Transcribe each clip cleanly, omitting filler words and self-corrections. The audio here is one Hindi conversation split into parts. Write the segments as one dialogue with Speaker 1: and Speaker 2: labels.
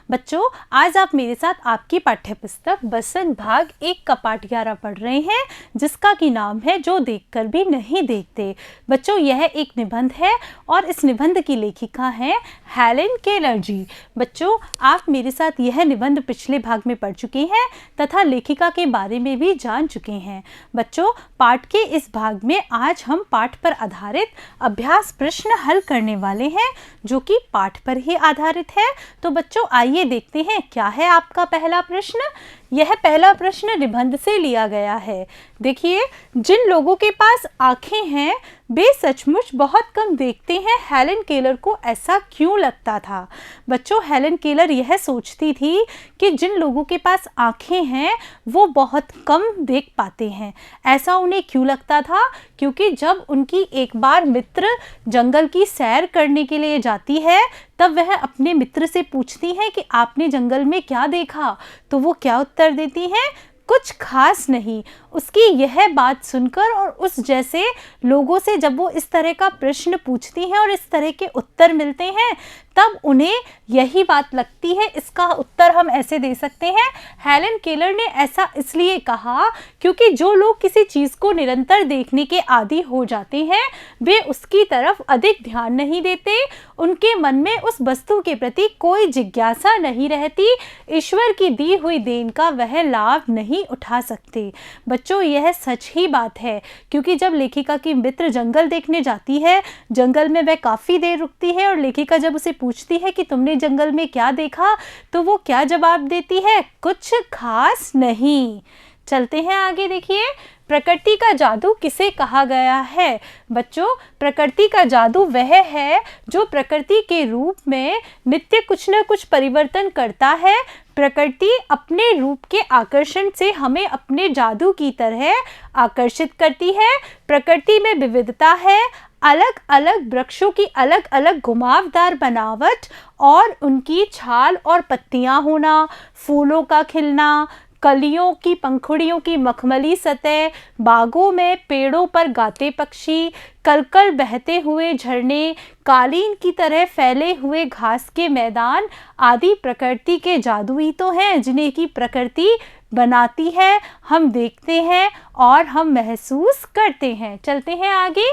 Speaker 1: बच्चों, आज आप मेरे साथ आपकी पाठ्य पुस्तक बसंत भाग 1 का पाठ 11 पढ़ रहे हैं, जिसका कि नाम है जो देखकर भी नहीं देखते। बच्चों, यह एक निबंध है और इस निबंध की लेखिका है हेलेन केलर जी। बच्चों, आप मेरे साथ यह निबंध पिछले भाग में पढ़ चुके हैं तथा लेखिका के बारे में भी जान चुके हैं। बच्चों, पाठ के इस भाग में आज हम पाठ पर आधारित अभ्यास प्रश्न हल करने वाले हैं, जो कि पाठ पर ही आधारित है। तो बच्चों, आइए देखते हैं क्या है आपका पहला प्रश्न। यह पहला प्रश्न निबंध से लिया गया है। देखिए, जिन लोगों के पास आंखें हैं वे सचमुच बहुत कम देखते हैं। हेलेन केलर को ऐसा क्यों लगता था? बच्चों, हेलेन केलर यह सोचती थी कि जिन लोगों के पास आंखें हैं वो बहुत कम देख पाते हैं। ऐसा उन्हें क्यों लगता था? क्योंकि जब उनकी एक बार मित्र जंगल की सैर करने के लिए जाती है, तब वह अपने मित्र से पूछती है कि आपने जंगल में क्या देखा? तो वो क्या उत्तर देती हैं? कुछ खास नहीं। उसकी यह बात सुनकर और उस जैसे लोगों से जब वो इस तरह का प्रश्न पूछती हैं और इस तरह के उत्तर मिलते हैं, तब उन्हें यही बात लगती है। इसका उत्तर हम ऐसे दे सकते हैं, हेलेन केलर ने ऐसा इसलिए कहा क्योंकि जो लोग किसी चीज़ को निरंतर देखने के आदी हो जाते हैं वे उसकी तरफ अधिक ध्यान नहीं देते। उनके मन में उस वस्तु के प्रति कोई जिज्ञासा नहीं रहती। ईश्वर की दी हुई देन का वह लाभ नहीं उठा सकते। बच्चों, यह सच ही बात है, क्योंकि जब लेखिका की मित्र जंगल देखने जाती है, जंगल में वह काफ़ी देर रुकती है और लेखिका जब उसे पूछती है कि तुमने जंगल में क्या देखा, तो वो क्या जवाब देती है? कुछ खास नहीं। चलते हैं आगे। देखिए, प्रकृति का जादू किसे कहा गया है? बच्चों, प्रकृति का जादू वह है जो प्रकृति के रूप में नित्य कुछ न कुछ परिवर्तन करता है। प्रकृति अपने रूप के आकर्षण से हमें अपने जादू की तरह आकर्षित करती है। प्रकृति में विविधता है, अलग अलग वृक्षों की अलग अलग घुमावदार बनावट और उनकी छाल और पत्तियां होना, फूलों का खिलना, कलियों की पंखुड़ियों की मखमली सतह, बागों में पेड़ों पर गाते पक्षी, कलकल बहते हुए झरने, कालीन की तरह फैले हुए घास के मैदान आदि प्रकृति के जादू ही तो हैं, जिन्हें की प्रकृति बनाती है, हम देखते हैं और हम महसूस करते हैं। चलते हैं आगे।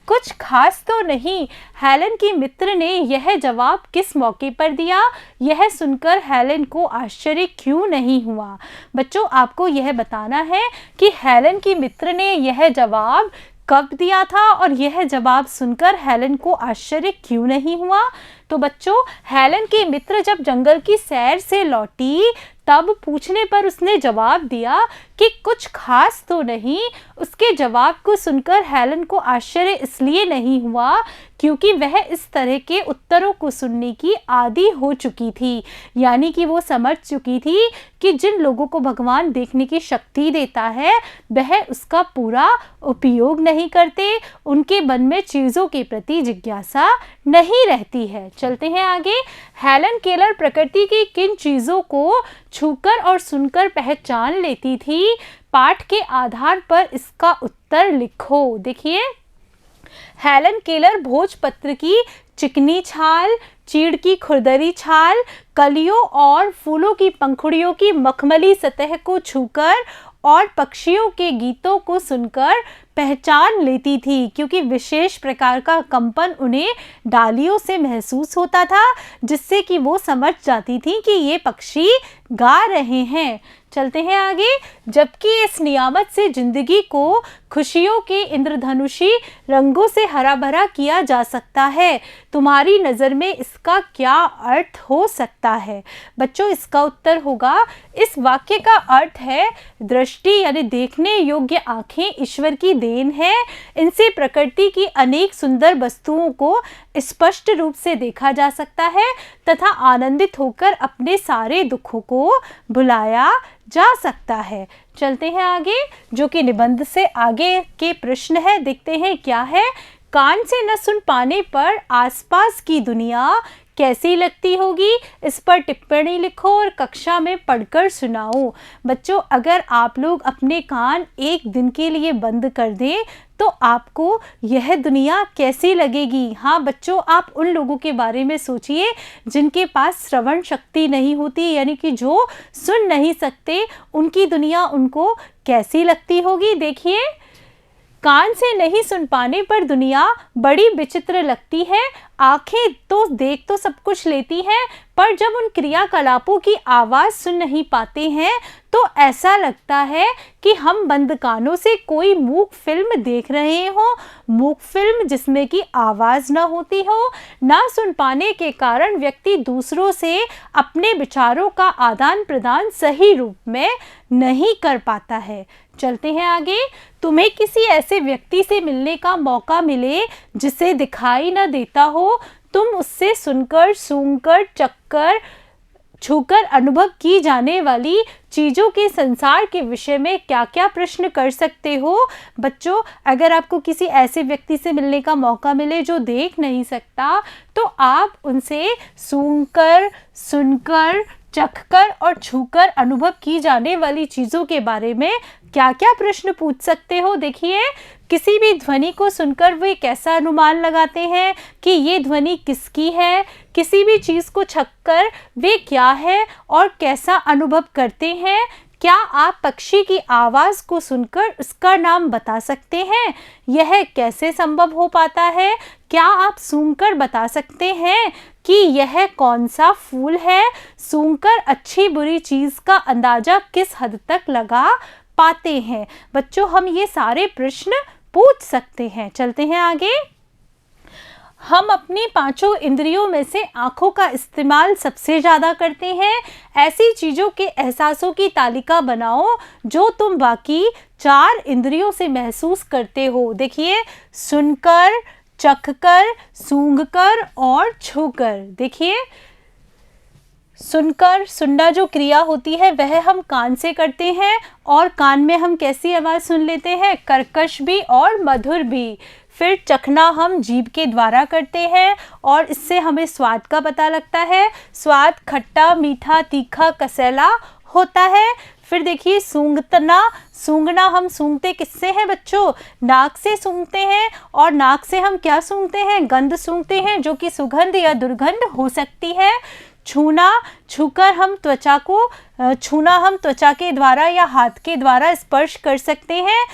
Speaker 1: कुछ खास तो नहीं। हेलेन की मित्र ने यह जवाब किस मौके पर दिया? यह सुनकर हेलेन को आश्चर्य क्यों नहीं हुआ? बच्चों, आपको यह बताना है कि हेलेन की मित्र ने यह जवाब कब दिया था और यह जवाब सुनकर हेलेन को आश्चर्य क्यों नहीं हुआ। तो बच्चों, हेलेन की मित्र जब जंगल की सैर से लौटी, तब पूछने पर उसने जवाब दिया कि कुछ खास तो नहीं। उसके जवाब को सुनकर हेलेन को आश्चर्य इसलिए नहीं हुआ क्योंकि वह इस तरह के उत्तरों को सुनने की आदी हो चुकी थी। यानी कि वो समझ चुकी थी कि जिन लोगों को भगवान देखने की शक्ति देता है वह उसका पूरा उपयोग नहीं करते। उनके मन में चीज़ों के प्रति जिज्ञासा नहीं रहती है। चलते हैं आगे। हेलेन केलर प्रकृति की किन चीज़ों को छूकर और सुनकर पहचान लेती थी? पाठ के आधार पर इसका उत्तर लिखो। देखिए, हेलेन केलर भोजपत्र की चिकनी छाल, चीड़ की खुरदरी छाल, कलियों और फूलों की पंखुड़ियों की मखमली सतह को छूकर और पक्षियों के गीतों को सुनकर पहचान लेती थी, क्योंकि विशेष प्रकार का कंपन उन्हें डालियों से महसूस होता था, जिससे कि वो समझ जाती थी कि ये पक्षी गा रहे हैं। चलते हैं आगे। जबकि इस नियामत से जिंदगी को खुशियों के इंद्रधनुषी रंगों से हरा भरा किया जा सकता है, तुम्हारी नज़र में इसका क्या अर्थ हो सकता है? बच्चों, इसका उत्तर होगा, इस वाक्य का अर्थ है दृष्टि यानी देखने योग्य आँखें ईश्वर की देन है। इनसे प्रकृति की अनेक सुंदर वस्तुओं को स्पष्ट रूप से देखा जा सकता है तथा आनंदित होकर अपने सारे दुखों को भुलाया जा सकता है। चलते हैं आगे, जो कि निबंध से आगे के प्रश्न है। देखते हैं क्या है। कान से न सुन पाने पर आसपास की दुनिया कैसी लगती होगी? इस पर टिप्पणी लिखो और कक्षा में पढ़कर सुनाओ। बच्चों, अगर आप लोग अपने कान एक दिन के लिए बंद कर दें तो आपको यह दुनिया कैसी लगेगी? हाँ बच्चों, आप उन लोगों के बारे में सोचिए जिनके पास श्रवण शक्ति नहीं होती, यानी कि जो सुन नहीं सकते, उनकी दुनिया उनको कैसी लगती होगी। देखिए, कान से नहीं सुन पाने पर दुनिया बड़ी विचित्र लगती है। आंखें तो देख तो सब कुछ लेती हैं, पर जब उन क्रियाकलापों की आवाज़ सुन नहीं पाते हैं तो ऐसा लगता है कि हम बंद कानों से कोई मूक फिल्म देख रहे हो। मूक फिल्म जिसमें कि आवाज़ ना होती हो। ना सुन पाने के कारण व्यक्ति दूसरों से अपने विचारों का आदान प्रदान सही रूप में नहीं कर पाता है। चलते हैं आगे। तुम्हें किसी ऐसे व्यक्ति से मिलने का मौका मिले जिसे दिखाई न देता हो, तुम उससे सुनकर, सूंघकर, चखकर, छूकर अनुभव की जाने वाली चीज़ों के संसार के विषय में क्या क्या प्रश्न कर सकते हो? बच्चों, अगर आपको किसी ऐसे व्यक्ति से मिलने का मौका मिले जो देख नहीं सकता, तो आप उनसे सूंघकर, सुनकर, चखकर और छूकर अनुभव की जाने वाली चीज़ों के बारे में क्या क्या प्रश्न पूछ सकते हो? देखिए, किसी भी ध्वनि को सुनकर वे कैसा अनुमान लगाते हैं कि ये ध्वनि किसकी है? किसी भी चीज़ को छककर वे क्या है और कैसा अनुभव करते हैं? क्या आप पक्षी की आवाज़ को सुनकर उसका नाम बता सकते हैं? यह कैसे संभव हो पाता है? क्या आप सूंघकर बता सकते हैं कि यह कौन सा फूल है? सूंघकर अच्छी बुरी चीज़ का अंदाज़ा किस हद तक लगा पाते हैं? बच्चों, हम ये सारे प्रश्न पूछ सकते हैं। चलते हैं आगे। हम अपनी पांचों इंद्रियों में से आँखों का इस्तेमाल सबसे ज़्यादा करते हैं। ऐसी चीज़ों के एहसासों की तालिका बनाओ जो तुम बाकी 4 इंद्रियों से महसूस करते हो। देखिए, सुनकर, चखकर, सूंघकर और छूकर। देखिए, सुनकर, सुनना जो क्रिया होती है वह हम कान से करते हैं, और कान में हम कैसी आवाज़ सुन लेते हैं? कर्कश भी और मधुर भी। फिर चखना हम जीभ के द्वारा करते हैं और इससे हमें स्वाद का पता लगता है। स्वाद खट्टा, मीठा, तीखा, कसैला होता है। फिर देखिए, सूंघना हम सूंघते किससे हैं बच्चों? नाक से सूंघते हैं, और नाक से हम क्या सूंघते हैं? गंध सूंघते हैं, जो कि सुगंध या दुर्गंध हो सकती है। छूकर हम त्वचा के द्वारा या हाथ के द्वारा स्पर्श कर सकते हैं,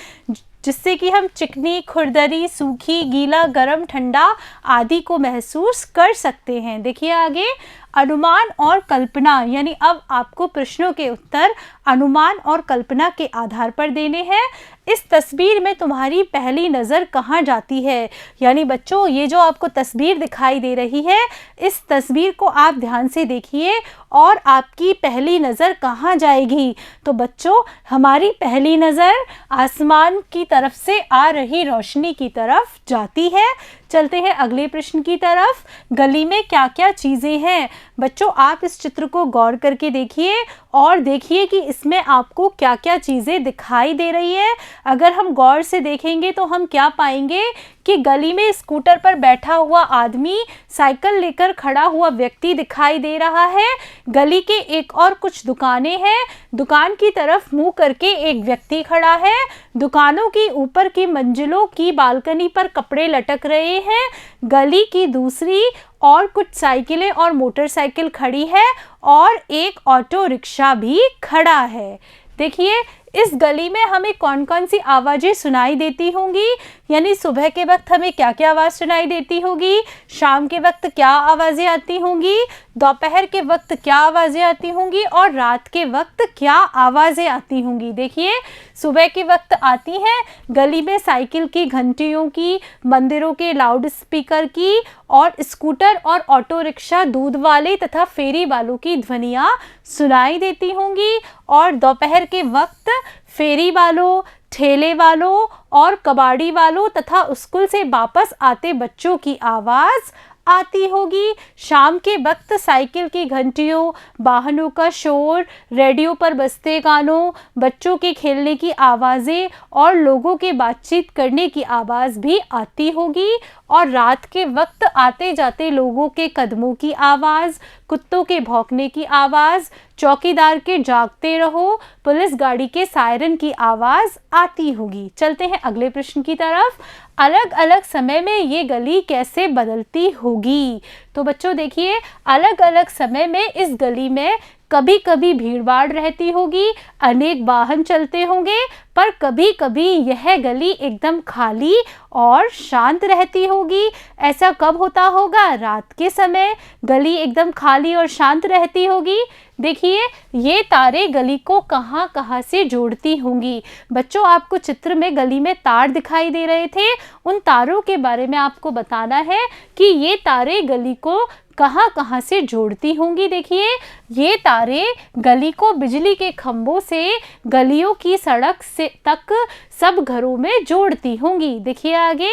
Speaker 1: जिससे कि हम चिकनी, खुरदरी, सूखी, गीला, गरम, ठंडा आदि को महसूस कर सकते हैं। देखिए आगे, अनुमान और कल्पना, यानी अब आपको प्रश्नों के उत्तर अनुमान और कल्पना के आधार पर देने हैं। इस तस्वीर में तुम्हारी पहली नज़र कहाँ जाती है? यानी बच्चों, ये जो आपको तस्वीर दिखाई दे रही है, इस तस्वीर को आप ध्यान से देखिए और आपकी पहली नज़र कहाँ जाएगी? तो बच्चों, हमारी पहली नज़र आसमान की तरफ से आ रही रोशनी की तरफ जाती है। चलते हैं अगले प्रश्न की तरफ। गली में क्या क्या चीज़ें हैं? बच्चों, आप इस चित्र को गौर करके देखिए और देखिए कि इसमें आपको क्या क्या चीज़ें दिखाई दे रही है। अगर हम गौर से देखेंगे तो हम क्या पाएंगे कि गली में स्कूटर पर बैठा हुआ आदमी, साइकिल लेकर खड़ा हुआ व्यक्ति दिखाई दे रहा है। गली के एक और कुछ दुकानें हैं। दुकान की तरफ मुंह करके एक व्यक्ति खड़ा है। दुकानों की ऊपर की मंजिलों की बालकनी पर कपड़े लटक रहे हैं। गली की दूसरी और कुछ साइकिलें और मोटरसाइकिल खड़ी है और एक ऑटो रिक्शा भी खड़ा है। देखिए, इस गली में हमें कौन कौन सी आवाज़ें सुनाई देती होंगी? यानी सुबह के वक्त हमें क्या क्या आवाज़ सुनाई देती होगी? शाम के वक्त क्या आवाज़ें आती होंगी? दोपहर के वक्त क्या आवाज़ें आती होंगी? और रात के वक्त क्या आवाज़ें आती होंगी? देखिए, सुबह के वक्त आती हैं गली में साइकिल की घंटियों की, मंदिरों के लाउड स्पीकर की, और स्कूटर और ऑटो रिक्शा, दूध वाले तथा फेरी वालों की ध्वनियाँ सुनाई देती होंगी। और दोपहर के वक्त फेरी वालों, ठेले वालों और कबाड़ी वालों तथा स्कूल से वापस आते बच्चों की आवाज़ आती होगी। शाम के वक्त साइकिल की घंटियों, वाहनों का शोर, रेडियो पर बजते गानों, बच्चों के खेलने की आवाज़ें और लोगों के बातचीत करने की आवाज़ भी आती होगी। और रात के वक्त आते जाते लोगों के कदमों की आवाज़, कुत्तों के भौंकने की आवाज़, चौकीदार के जागते रहो, पुलिस गाड़ी के सायरन की आवाज़ आती होगी। चलते हैं अगले प्रश्न की तरफ। अलग अलग समय में ये गली कैसे बदलती होगी? तो बच्चों देखिए, अलग अलग समय में इस गली में कभी कभी भीड़भाड़ रहती होगी, अनेक वाहन चलते होंगे, पर कभी कभी यह गली एकदम खाली और शांत रहती होगी। ऐसा कब होता होगा? रात के समय गली एकदम खाली और शांत रहती होगी। देखिए, ये तारे गली को कहाँ कहाँ से जोड़ती होंगी। बच्चों, आपको चित्र में गली में तार दिखाई दे रहे थे, उन तारों के बारे में आपको बताना है कि ये तारे गली को कहाँ कहाँ से जोड़ती होंगी। देखिए, ये तारे गली को बिजली के खंभों से गलियों की सड़क से तक सब घरों में जोड़ती होंगी। देखिए आगे,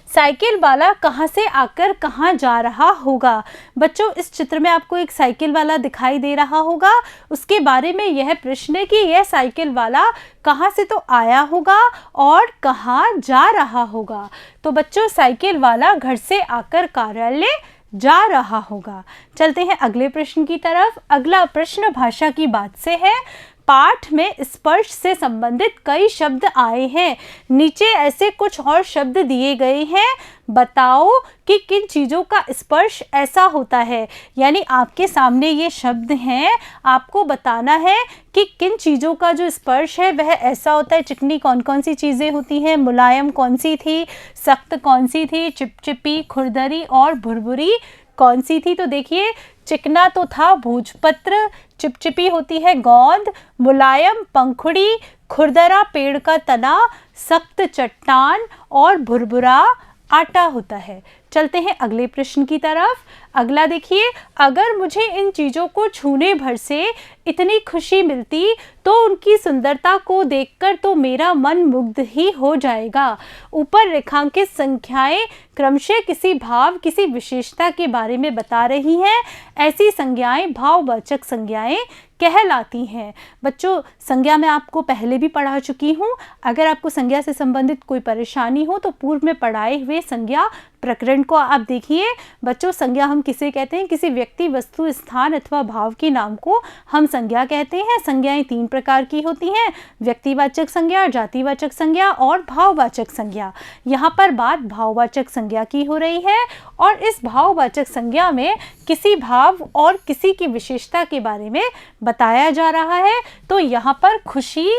Speaker 1: साइकिल वाला कहाँ से आकर कहाँ जा रहा होगा? बच्चों, इस चित्र में आपको एक साइकिल वाला दिखाई दे रहा होगा। उसके बारे में यह प्रश्न है कि यह साइकिल वाला कहाँ से तो आया होगा और कहाँ जा रहा होगा। तो बच्चों, साइकिल वाला घर से आकर कार्यालय जा रहा होगा। चलते हैं अगले प्रश्न की तरफ। अगला प्रश्न भाषा की बात से है। पाठ में स्पर्श से संबंधित कई शब्द आए हैं, नीचे ऐसे कुछ और शब्द दिए गए हैं, बताओ कि किन चीज़ों का स्पर्श ऐसा होता है। यानी आपके सामने ये शब्द हैं, आपको बताना है कि किन चीज़ों का जो स्पर्श है वह ऐसा होता है। चिकनी कौन कौन सी चीज़ें होती हैं, मुलायम कौन सी थी, सख्त कौन सी थी, चिपचिपी, खुरदरी और भुरभुरी कौन सी थी। तो देखिए, चिकना तो था भोजपत्र, चिपचिपी होती है गोंद, मुलायम पंखुड़ी, खुरदरा पेड़ का तना, सख्त चट्टान और भुरभुरा आटा होता है। चलते हैं अगले प्रश्न की तरफ। अगला देखिए, अगर मुझे इन चीज़ों को छूने भर से इतनी खुशी मिलती तो उनकी सुंदरता को देखकर तो मेरा मन मुग्ध ही हो जाएगा। ऊपर रेखांकित संख्याएं क्रमशः किसी भाव, किसी विशेषता के बारे में बता रही हैं। ऐसी संज्ञाएं भाववाचक संज्ञाएं कहलाती हैं। बच्चों, संज्ञा मैं आपको पहले भी पढ़ा चुकी हूँ। अगर आपको संज्ञा से संबंधित कोई परेशानी हो तो पूर्व में पढ़ाए हुए संज्ञा प्रकरण को आप देखिए। बच्चों, संज्ञा हम किसे कहते हैं? किसी व्यक्ति, वस्तु, स्थान अथवा भाव के नाम को हम संज्ञा कहते हैं। संज्ञाएं तीन प्रकार की होती हैं, व्यक्तिवाचक संज्ञा, जातिवाचक संज्ञा और भाववाचक संज्ञा। यहाँ पर बात भाववाचक संज्ञा की हो रही है और इस भाववाचक संज्ञा में किसी भाव और किसी की विशेषता के बारे में बताया जा रहा है। तो यहाँ पर खुशी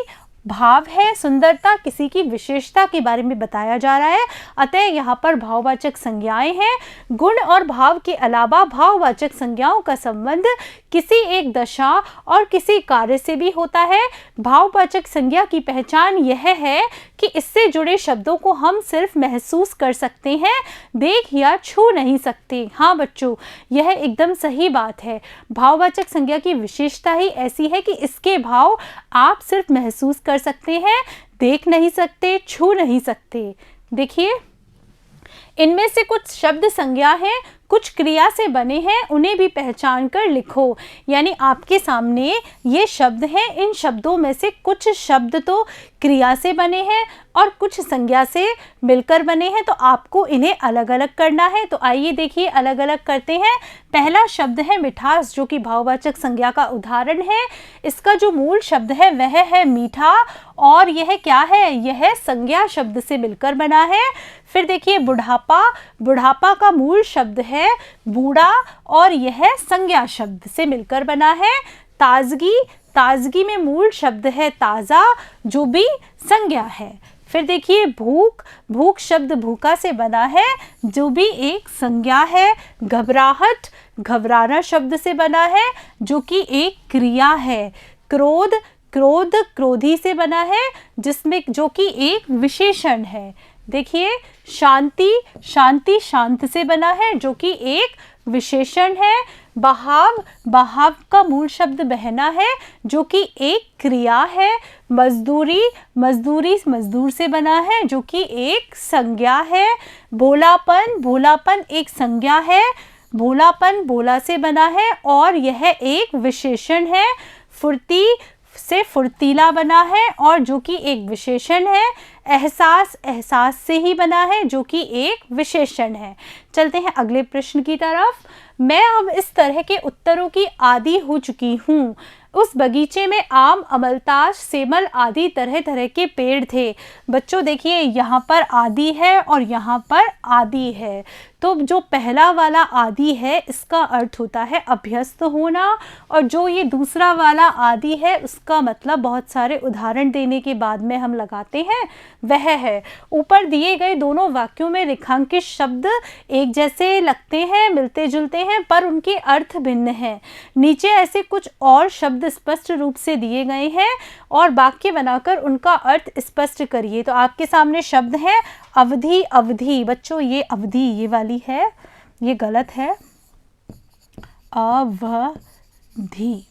Speaker 1: भाव है, सुंदरता किसी की विशेषता के बारे में बताया जा रहा है। अतः यहाँ पर भाववाचक संज्ञाएं हैं। गुण और भाव के अलावा भाववाचक संज्ञाओं का संबंध किसी एक दशा और किसी कार्य से भी होता है। भाववाचक संज्ञा की पहचान यह है कि इससे जुड़े शब्दों को हम सिर्फ महसूस कर सकते हैं, देख या छू नहीं सकते। हाँ बच्चों, यह एकदम सही बात है। भाववाचक संज्ञा की विशेषता ही ऐसी है कि इसके भाव आप सिर्फ महसूस कर सकते हैं, देख नहीं सकते, छू नहीं सकते। देखिए, इनमें से कुछ शब्द संज्ञा हैं, कुछ क्रिया से बने हैं, उन्हें भी पहचान कर लिखो। यानी आपके सामने ये शब्द हैं, इन शब्दों में से कुछ शब्द तो क्रिया से बने हैं और कुछ संज्ञा से मिलकर बने हैं, तो आपको इन्हें अलग अलग करना है। तो आइए देखिए, अलग अलग करते हैं। पहला शब्द है मिठास, जो कि भाववाचक संज्ञा का उदाहरण है। इसका जो मूल शब्द है वह है मीठा और यह क्या है? यह संज्ञा शब्द से मिलकर बना है। फिर देखिए बुढ़ापा, बुढ़ापा का मूल शब्द है बूढ़ा और यह संज्ञा शब्द से मिलकर बना है। ताजगी, ताजगी में मूल शब्द है ताज़ा, जो भी संज्ञा है। फिर देखिए भूख, भूख शब्द भूखा से बना है, जो भी एक संज्ञा है। घबराहट, घबराना शब्द से बना है, जो कि एक क्रिया है। क्रोध, क्रोध क्रोधी से बना है, जिसमें जो कि एक विशेषण है। देखिए शांति, शांति शांत से बना है, जो कि एक विशेषण है। बहाव, बहाव का मूल शब्द बहना है जो कि एक क्रिया है। मजदूरी, मजदूरी मजदूर से बना है जो कि एक संज्ञा है। भोलापन, भोलापन एक संज्ञा है। भोलापन भोला से बना है और यह एक विशेषण है। फुर्ती से फुर्तीला बना है और जो कि एक विशेषण है। एहसास, एहसास से ही बना है जो कि एक विशेषण है। चलते हैं अगले प्रश्न की तरफ। मैं अब इस तरह के उत्तरों की आदी हो चुकी हूँ। उस बगीचे में आम, अमलतास, सेमल आदि तरह तरह के पेड़ थे। बच्चों देखिए, यहाँ पर आदि है और यहाँ पर आदि है। तो जो पहला वाला आदि है इसका अर्थ होता है अभ्यस्त होना, और जो ये दूसरा वाला आदि है उसका मतलब बहुत सारे उदाहरण देने के बाद में हम लगाते हैं वह है। ऊपर दिए गए दोनों वाक्यों में रेखांकित शब्द एक जैसे लगते हैं, मिलते जुलते हैं, पर उनके अर्थ भिन्न हैं। नीचे ऐसे कुछ और शब्द स्पष्ट रूप से दिए गए हैं और वाक्य बनाकर उनका अर्थ स्पष्ट करिए। तो आपके सामने शब्द है अवधि, अवधि। बच्चों ये अवधि ये वाली है, ये गलत है। अवधि,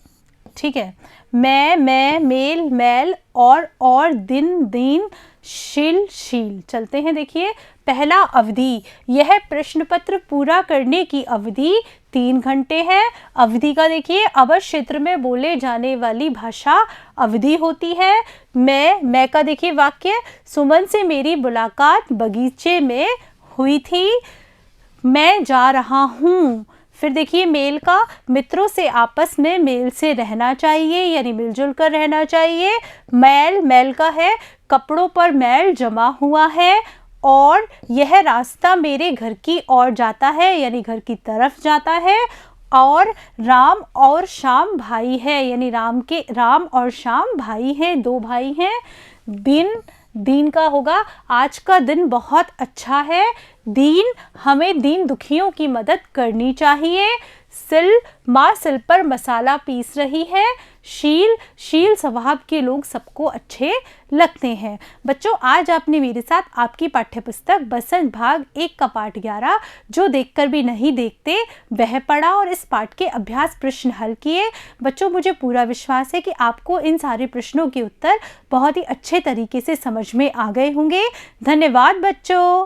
Speaker 1: ठीक है। मैं, मेल, मैल, और दिन, दिन, शील, शील। चलते हैं, देखिए पहला अवधि, यह प्रश्न पत्र पूरा करने की अवधि 3 घंटे है। अवधि का देखिए अवध क्षेत्र में बोले जाने वाली भाषा अवधि होती है। मैं का देखिए वाक्य, सुमन से मेरी मुलाकात बगीचे में हुई थी। मैं जा रहा हूँ। फिर देखिए मेल का, मित्रों से आपस में मेल से रहना चाहिए, यानी मिलजुल कर रहना चाहिए। मैल, मैल का है, कपड़ों पर मैल जमा हुआ है। और यह रास्ता मेरे घर की ओर जाता है, यानी घर की तरफ जाता है। और राम और श्याम भाई है, यानी राम और श्याम भाई हैं, 2 भाई हैं। दिन, दीन का होगा, आज का दिन बहुत अच्छा है। दीन, हमें दीन दुखियों की मदद करनी चाहिए। सिल, माँ सिल पर मसाला पीस रही है। शील, शील स्वभाव के लोग सबको अच्छे लगते हैं। बच्चों आज आपने मेरे साथ आपकी पाठ्यपुस्तक बसंत भाग 1 का पाठ 11 जो देखकर भी नहीं देखते वह पढ़ा और इस पाठ के अभ्यास प्रश्न हल किए। बच्चों मुझे पूरा विश्वास है कि आपको इन सारे प्रश्नों के उत्तर बहुत ही अच्छे तरीके से समझ में आ गए होंगे। धन्यवाद बच्चों।